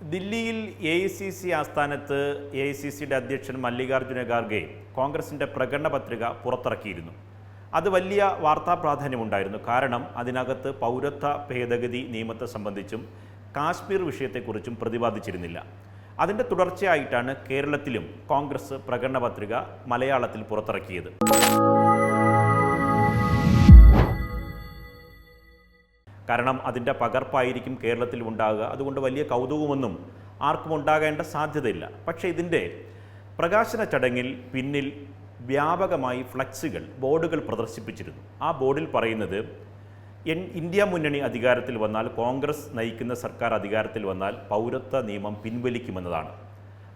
ദില്ലിയിൽ AICC ആസ്ഥാനത്ത് AICCയുടെ അധ്യക്ഷൻ മല്ലികാർജ്ജുന ഖാർഗെ കോൺഗ്രസിൻ്റെ പ്രകടന പത്രിക പുറത്തിറക്കിയിരുന്നു. അത് വലിയ വാർത്താ പ്രാധാന്യമുണ്ടായിരുന്നു. കാരണം അതിനകത്ത് പൗരത്വ ഭേദഗതി നിയമത്തെ സംബന്ധിച്ചും കാശ്മീർ വിഷയത്തെക്കുറിച്ചും പ്രതിപാദിച്ചിരുന്നില്ല. അതിൻ്റെ തുടർച്ചയായിട്ടാണ് കേരളത്തിലും കോൺഗ്രസ് പ്രകടന പത്രിക മലയാളത്തിൽ പുറത്തിറക്കിയത്. കാരണം അതിൻ്റെ പകർപ്പായിരിക്കും കേരളത്തിൽ ഉണ്ടാകുക. അതുകൊണ്ട് വലിയ കൗതുകമൊന്നും ആർക്കും ഉണ്ടാകേണ്ട സാധ്യതയില്ല. പക്ഷേ ഇതിൻ്റെ പ്രകാശന ചടങ്ങിൽ പിന്നിൽ വ്യാപകമായി ഫ്ലക്സുകൾ, ബോർഡുകൾ പ്രദർശിപ്പിച്ചിരുന്നു. ആ ബോർഡിൽ പറയുന്നത് ഇന്ത്യ മുന്നണി അധികാരത്തിൽ വന്നാൽ, കോൺഗ്രസ് നയിക്കുന്ന സർക്കാർ അധികാരത്തിൽ വന്നാൽ പൗരത്വ നിയമം പിൻവലിക്കുമെന്നതാണ്.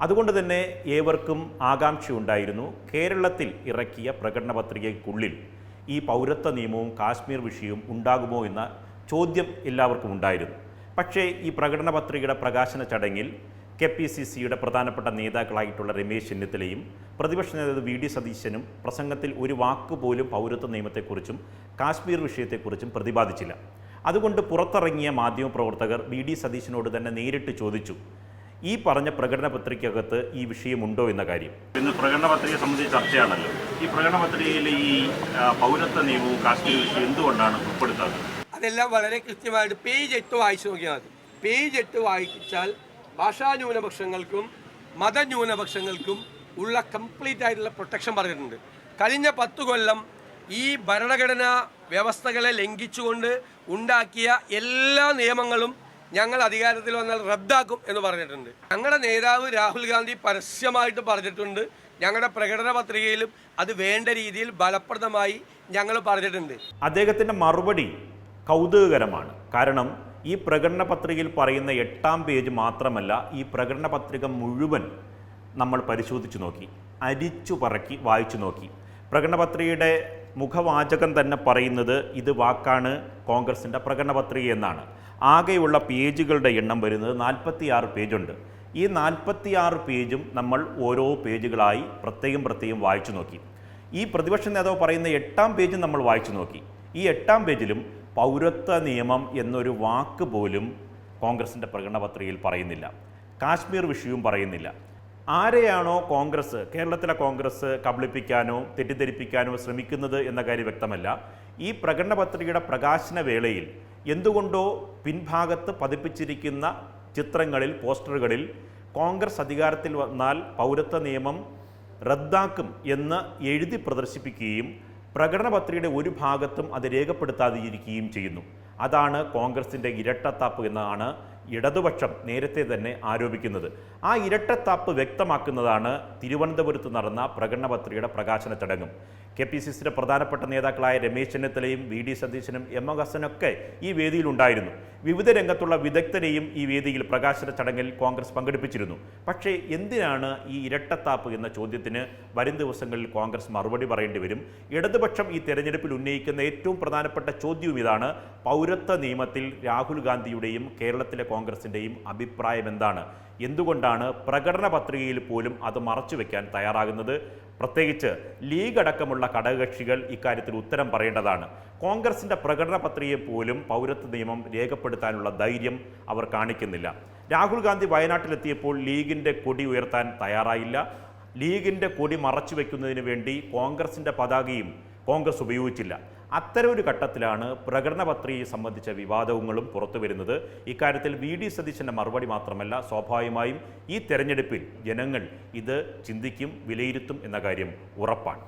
അതുകൊണ്ട് തന്നെ ഏവർക്കും ആകാംക്ഷയുണ്ടായിരുന്നു, കേരളത്തിൽ ഇറക്കിയ പ്രകടന പത്രികയ്ക്കുള്ളിൽ ഈ പൗരത്വ നിയമവും കാശ്മീർ വിഷയവും ഉണ്ടാകുമോ എന്ന ചോദ്യം എല്ലാവർക്കും ഉണ്ടായിരുന്നു. പക്ഷേ ഈ പ്രകടന പത്രികയുടെ പ്രകാശന ചടങ്ങിൽ KPCCയുടെ പ്രധാനപ്പെട്ട നേതാക്കളായിട്ടുള്ള രമേശ് ചെന്നിത്തലയും പ്രതിപക്ഷ നേതാവ് VD സതീശനും പ്രസംഗത്തിൽ ഒരു വാക്ക് പോലും പൗരത്വ നിയമത്തെക്കുറിച്ചും കാശ്മീർ വിഷയത്തെക്കുറിച്ചും പ്രതിപാദിച്ചില്ല. അതുകൊണ്ട് പുറത്തിറങ്ങിയ മാധ്യമപ്രവർത്തകർ VD സതീശനോട് തന്നെ നേരിട്ട് ചോദിച്ചു, ഈ പറഞ്ഞ പ്രകടന പത്രികയ്ക്കകത്ത് ഈ വിഷയമുണ്ടോ എന്ന കാര്യം. ഇന്ന് പ്രകടന പത്രികയെ സംബന്ധിച്ച് ചർച്ചയാണല്ലോ. ഈ പ്രകടന പത്രികയിലെ ഈ പൗരത്വ നിയമവും കാശ്മീർ വിഷയം എന്തുകൊണ്ടാണ് ഉൾപ്പെടുത്താത്തത്? അതെല്ലാം വളരെ കൃത്യമായിട്ട് പേജ് 8 വായിച്ചു നോക്കിയാൽ മതി. പേജ് 8 വായിച്ചാൽ ഭാഷാ ന്യൂനപക്ഷങ്ങൾക്കും മതന്യൂനപക്ഷങ്ങൾക്കും ഉള്ള കംപ്ലീറ്റ് ആയിട്ടുള്ള പ്രൊട്ടക്ഷൻ പറഞ്ഞിട്ടുണ്ട്. കഴിഞ്ഞ 10 കൊല്ലം ഈ ഭരണഘടനാ വ്യവസ്ഥകളെ ലംഘിച്ചുകൊണ്ട് ഉണ്ടാക്കിയ എല്ലാ നിയമങ്ങളും ഞങ്ങൾ അധികാരത്തിൽ വന്നാൽ റദ്ദാക്കും എന്ന് പറഞ്ഞിട്ടുണ്ട്. ഞങ്ങളുടെ നേതാവ് രാഹുൽ ഗാന്ധി പരസ്യമായിട്ട് പറഞ്ഞിട്ടുണ്ട്. ഞങ്ങളുടെ പ്രകടന പത്രികയിലും അത് വേണ്ട രീതിയിൽ ഫലപ്രദമായി ഞങ്ങൾ പറഞ്ഞിട്ടുണ്ട്. അദ്ദേഹത്തിൻ്റെ മറുപടി കൗതുകകരമാണ്. കാരണം ഈ പ്രകടന പത്രികയിൽ പറയുന്ന 8-ാം പേജ് മാത്രമല്ല, ഈ പ്രകടന പത്രിക മുഴുവൻ നമ്മൾ പരിശോധിച്ചു നോക്കി, അരിച്ചു പറക്കി വായിച്ചു നോക്കി. പ്രകടന പത്രികയുടെ മുഖവാചകം തന്നെ പറയുന്നത് ഇത് വാക്കാണ് കോൺഗ്രസിൻ്റെ പ്രകടന പത്രിക എന്നാണ്. ആകെയുള്ള പേജുകളുടെ എണ്ണം വരുന്നത് 46 പേജുണ്ട്. ഈ 46 പേജും നമ്മൾ ഓരോ പേജുകളായി പ്രത്യേകം വായിച്ചു നോക്കി. ഈ പ്രതിപക്ഷ നേതാവ് പറയുന്ന 8-ാം പേജും നമ്മൾ വായിച്ചു നോക്കി. ഈ 8-ാം പേജിലും പൗരത്വ നിയമം എന്നൊരു വാക്ക് പോലും കോൺഗ്രസിൻ്റെ പ്രകടന പത്രികയിൽ പറയുന്നില്ല. കാശ്മീർ വിഷയവും പറയുന്നില്ല. ആരെയാണോ കോൺഗ്രസ്, കേരളത്തിലെ കോൺഗ്രസ് കബളിപ്പിക്കാനോ തെറ്റിദ്ധരിപ്പിക്കാനോ ശ്രമിക്കുന്നത് എന്ന കാര്യം വ്യക്തമല്ല. ഈ പ്രകടന പത്രികയുടെ പ്രകാശന വേളയിൽ എന്തുകൊണ്ടോ പിൻഭാഗത്ത് പതിപ്പിച്ചിരിക്കുന്ന ചിത്രങ്ങളിൽ, പോസ്റ്ററുകളിൽ കോൺഗ്രസ് അധികാരത്തിൽ വന്നാൽ പൗരത്വ നിയമം റദ്ദാക്കും എന്ന് എഴുതി പ്രദർശിപ്പിക്കുകയും പ്രകടന പത്രികയുടെ ഒരു ഭാഗത്തും അത് രേഖപ്പെടുത്താതിരിക്കുകയും ചെയ്യുന്നു. അതാണ് കോൺഗ്രസിൻ്റെ ഇരട്ടത്താപ്പ് എന്നാണ് ഇടതുപക്ഷം നേരത്തെ തന്നെ ആരോപിക്കുന്നത്. ആ ഇരട്ടത്താപ്പ് വ്യക്തമാക്കുന്നതാണ് തിരുവനന്തപുരത്ത് നടന്ന പ്രകടന പത്രികയുടെ പ്രകാശന ചടങ്ങും. KPCCയുടെ പ്രധാനപ്പെട്ട നേതാക്കളായ രമേശ് ചെന്നിത്തലയും VD സതീശനും M ഹസനൊക്കെ ഈ വേദിയിലുണ്ടായിരുന്നു. വിവിധ രംഗത്തുള്ള വിദഗ്ധരെയും ഈ വേദിയിൽ പ്രകാശന ചടങ്ങിൽ കോൺഗ്രസ് പങ്കെടുപ്പിച്ചിരുന്നു. പക്ഷേ എന്തിനാണ് ഈ ഇരട്ടത്താപ്പ് എന്ന ചോദ്യത്തിന് വരും ദിവസങ്ങളിൽ കോൺഗ്രസ് മറുപടി പറയേണ്ടി വരും. ഇടതുപക്ഷം ഈ തെരഞ്ഞെടുപ്പിൽ ഉന്നയിക്കുന്ന ഏറ്റവും പ്രധാനപ്പെട്ട ചോദ്യവും ഇതാണ്, പൗരത്വ നിയമത്തിൽ രാഹുൽ ഗാന്ധിയുടെയും കേരളത്തിലെ കോൺഗ്രസിൻ്റെയും അഭിപ്രായം എന്താണ്? എന്തുകൊണ്ടാണ് പ്രകടന പത്രികയിൽ പോലും അത് മറച്ചുവെക്കാൻ തയ്യാറാകുന്നത്? പ്രത്യേകിച്ച് ലീഗ് അടക്കമുള്ള ഘടകകക്ഷികൾ ഇക്കാര്യത്തിൽ ഉത്തരം പറയേണ്ടതാണ്. കോൺഗ്രസിൻ്റെ പ്രകടന പത്രികയെ പോലും പൗരത്വ നിയമം രേഖപ്പെടുത്താനുള്ള ധൈര്യം അവർ കാണിക്കുന്നില്ല. രാഹുൽ ഗാന്ധി വയനാട്ടിലെത്തിയപ്പോൾ ലീഗിൻ്റെ കൊടി ഉയർത്താൻ തയ്യാറായില്ല. ലീഗിൻ്റെ കൊടി മറച്ചു വയ്ക്കുന്നതിന് വേണ്ടി കോൺഗ്രസിൻ്റെ പതാകയും കോൺഗ്രസ് ഉപയോഗിച്ചില്ല. അത്തരമൊരു ഘട്ടത്തിലാണ് പ്രകടന പത്രികയെ സംബന്ധിച്ച വിവാദങ്ങളും പുറത്തു വരുന്നത്. ഇക്കാര്യത്തിൽ VD സതീശൻ്റെ മറുപടി മാത്രമല്ല, സ്വാഭാവികമായും ഈ തെരഞ്ഞെടുപ്പിൽ ജനങ്ങൾ ഇത് ചിന്തിക്കും, വിലയിരുത്തും എന്ന കാര്യം ഉറപ്പാണ്.